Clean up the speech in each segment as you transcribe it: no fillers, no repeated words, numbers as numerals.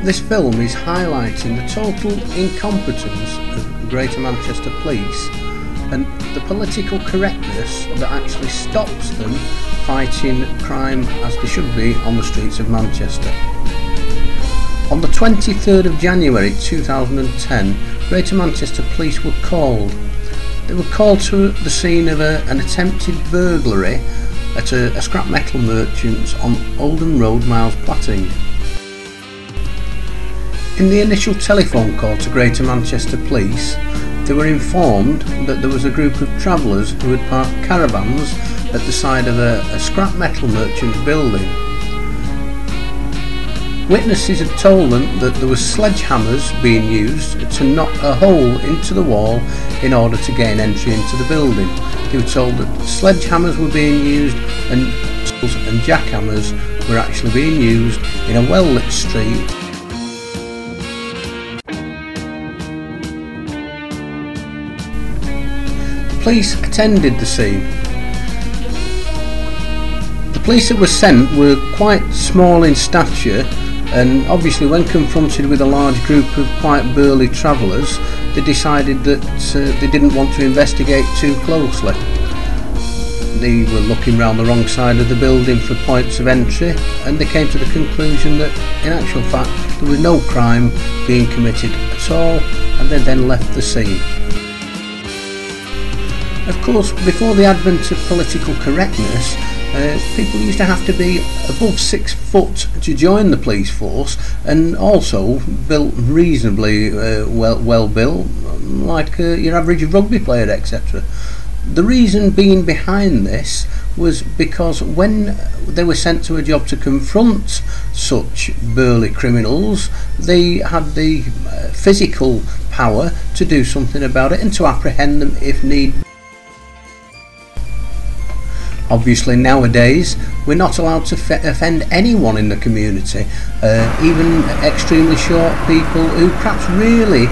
This film is highlighting the total incompetence of Greater Manchester Police and the political correctness that actually stops them fighting crime as they should be on the streets of Manchester. On the 23rd of January 2010, Greater Manchester Police were called. They were called to the scene of an attempted burglary at a scrap metal merchant's on Oldham Road, Miles Platting. In the initial telephone call to Greater Manchester Police, they were informed that there was a group of travellers who had parked caravans at the side of a scrap metal merchant's building. Witnesses had told them that there were sledgehammers being used to knock a hole into the wall in order to gain entry into the building. They were told that sledgehammers were being used and jackhammers were actually being used in a well-lit street. Police attended the scene. The police that were sent were quite small in stature, and obviously when confronted with a large group of quite burly travellers, they decided that they didn't want to investigate too closely. They were looking round the wrong side of the building for points of entry, and they came to the conclusion that in actual fact there was no crime being committed at all, and they then left the scene. Of course, before the advent of political correctness, people used to have to be above 6 foot to join the police force, and also built reasonably well built, like your average rugby player, etc. The reason being behind this was because when they were sent to a job to confront such burly criminals, they had the physical power to do something about it and to apprehend them if need. Obviously nowadays we're not allowed to offend anyone in the community, even extremely short people who perhaps really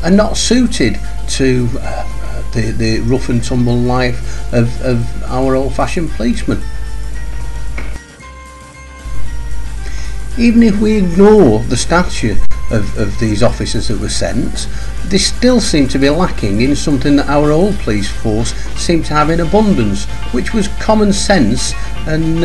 are not suited to the rough and tumble life of our old-fashioned policemen. Even if we ignore the stature of these officers that were sent, they still seem to be lacking in something that our old police force seemed to have in abundance, which was common sense, and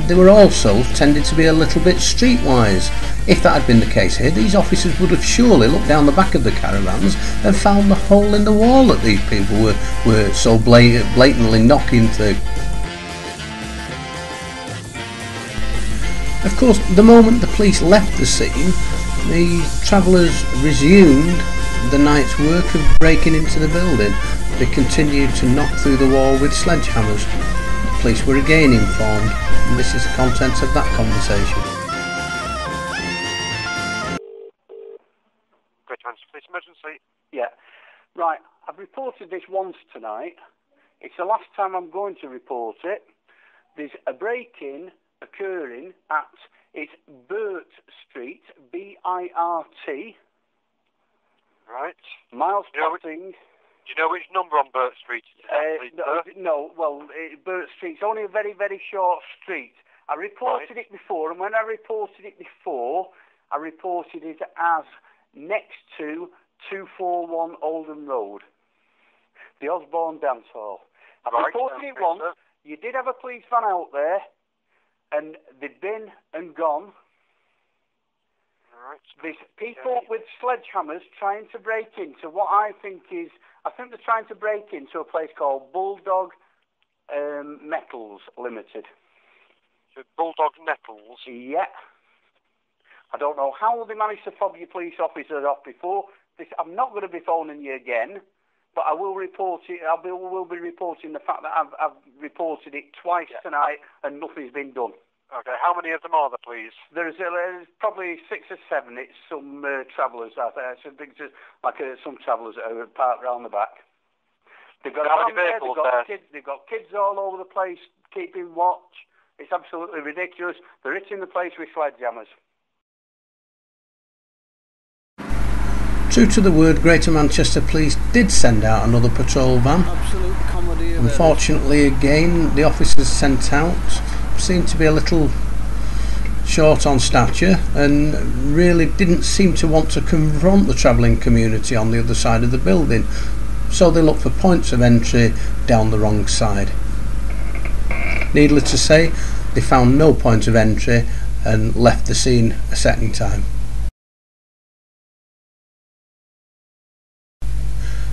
they were also tended to be a little bit streetwise. If that had been the case here, these officers would have surely looked down the back of the caravans and found the hole in the wall that these people were so blatantly knocking through. Of course, the moment the police left the scene, the travellers resumed the night's work of breaking into the building. They continued to knock through the wall with sledgehammers. The police were again informed, and this is the contents of that conversation. Great Manchester Police emergency. Yeah, right. I've reported this once tonight. It's the last time I'm going to report it. There's a break-in occurring at Burt Street, B-I-R-T. Right. Miles Platting. Do you know which number on Burt Street? No, well, Burt Street's only a very, very short street. I reported it before, and when I reported it before, I reported it as next to 241 Oldham Road, the Osborne Dance Hall. I've reported it once. Sir. You did have a police van out there, and they'd been and gone. Right. There's people with sledgehammers trying to break into what I think they're trying to break into a place called Bulldog Metals Limited. So Bulldog Metals? Yeah. I don't know how they managed to fob your police officers off before. I'm not going to be phoning you again, but I will report it. will be reporting the fact that I've reported it twice tonight and nothing's been done. Okay, how many of them are there, please? There's probably 6 or 7. It's some travellers out there. So some travellers that are parked round the back. They've got vehicles there? They've got kids all over the place keeping watch. It's absolutely ridiculous. They're hitting the place with sledgehammers. True to the word, Greater Manchester Police did send out another patrol van. Unfortunately, again, the officers sent out seemed to be a little short on stature and really didn't seem to want to confront the travelling community on the other side of the building, so they looked for points of entry down the wrong side. Needless to say, they found no point of entry and left the scene a second time.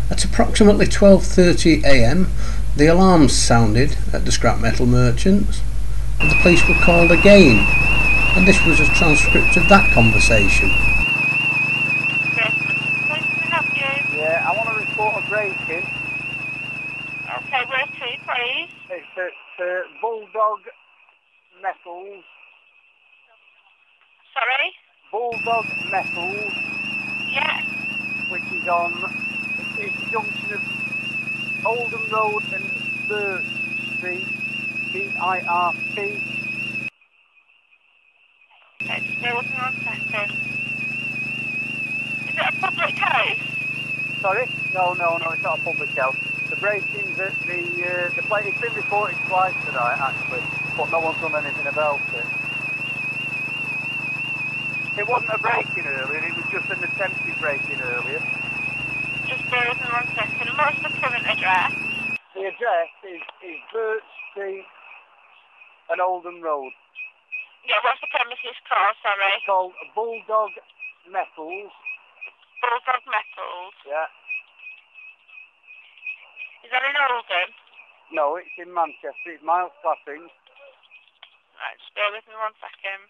At approximately 12:30 AM, the alarms sounded at the scrap metal merchants, and the police were called again, and this was a transcript of that conversation. Yeah, I want to report a break-in. Okay, where to, please? It's at Bulldog Metals. Sorry? Bulldog Metals, Yeah. which is on the junction of Oldham Road and Burt Street, B-I-R-T. Okay, just bear with me 1 second. Is it a public house? Sorry? No, it's not a public house. The break-ins at the place, it's been reported twice tonight, actually, but no one's done anything about it. It wasn't a break-in earlier, it was just an attempted break-in earlier. Just bear with me 1 second. And what's the current address? The address is Burt Street and Oldham Road. Yeah, what's the premises called, sorry? It's called Bulldog Metals. Bulldog Metals. Yeah. Is that in Oldham? No, it's in Manchester. It's Miles Classing. Right, just bear with me 1 second.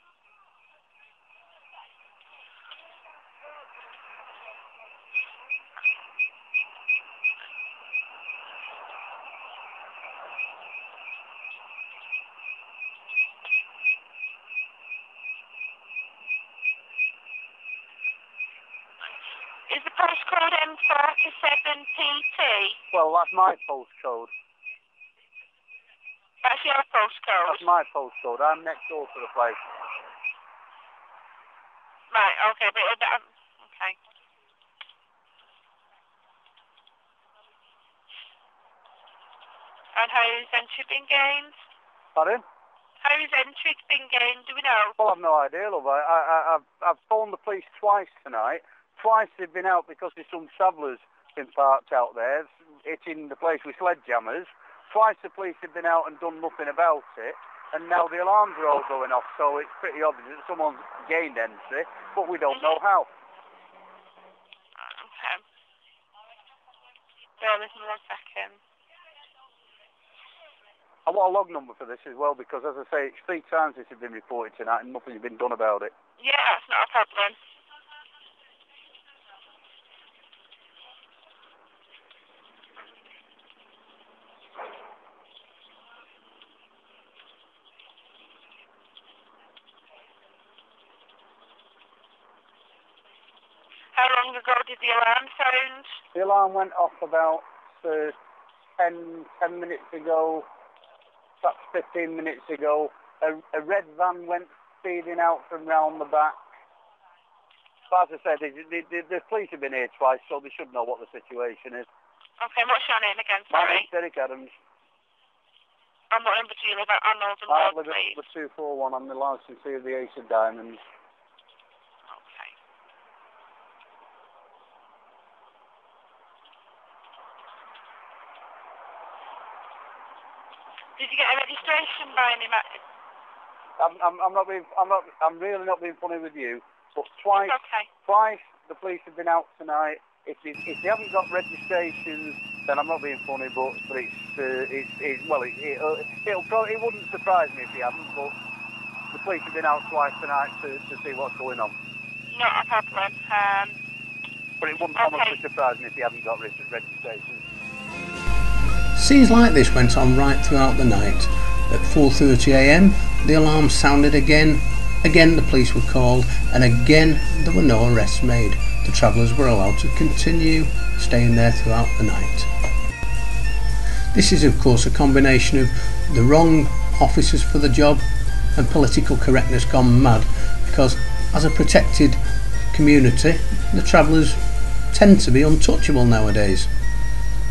Is the postcode M47PT? Well, that's my postcode. That's your postcode? That's my postcode. I'm next door to the place. Right, okay, but okay. And how is entry been gained? Pardon? How is entry been gained, do we know? Well, I've no idea, love. I've phoned the police twice tonight. Twice they've been out because there's some travellers been parked out there, hitting the place with sledgehammers. Twice the police have been out and done nothing about it, and now the alarms are all going off, so it's pretty obvious that someone's gained entry, but we don't know how. Okay. Bear with me 1 second. I want a log number for this as well, because as I say, it's 3 times this has been reported tonight and nothing's been done about it. Yeah, that's not a problem. How long ago did the alarm sound? The alarm went off about 10 minutes ago, perhaps 15 minutes ago. A red van went speeding out from round the back. But as I said, the police have been here twice, so they should know what the situation is. Okay, what's your name again, My sorry? name's Derek Adams. And what number do you live at on Oldham I Road, live at please? the 241. I'm the licensee of the Ace of Diamonds. Okay. Did you get a registration by any I'm really not being funny with you, but twice the police have been out tonight. If they haven't got registrations, then I'm not being funny, but it wouldn't surprise me if they haven't. But the police have been out twice tonight to see what's going on. Not a problem. But it wouldn't honestly surprise me if they haven't got registrations. Scenes like this went on right throughout the night. At 4:30 AM, the alarm sounded again. Again the police were called, and again there were no arrests made. The travellers were allowed to continue staying there throughout the night. This is of course a combination of the wrong officers for the job and political correctness gone mad, because as a protected community, the travellers tend to be untouchable nowadays.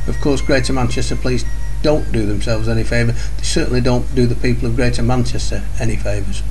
Of course, Greater Manchester Police don't do themselves any favour. They certainly don't do the people of Greater Manchester any favours.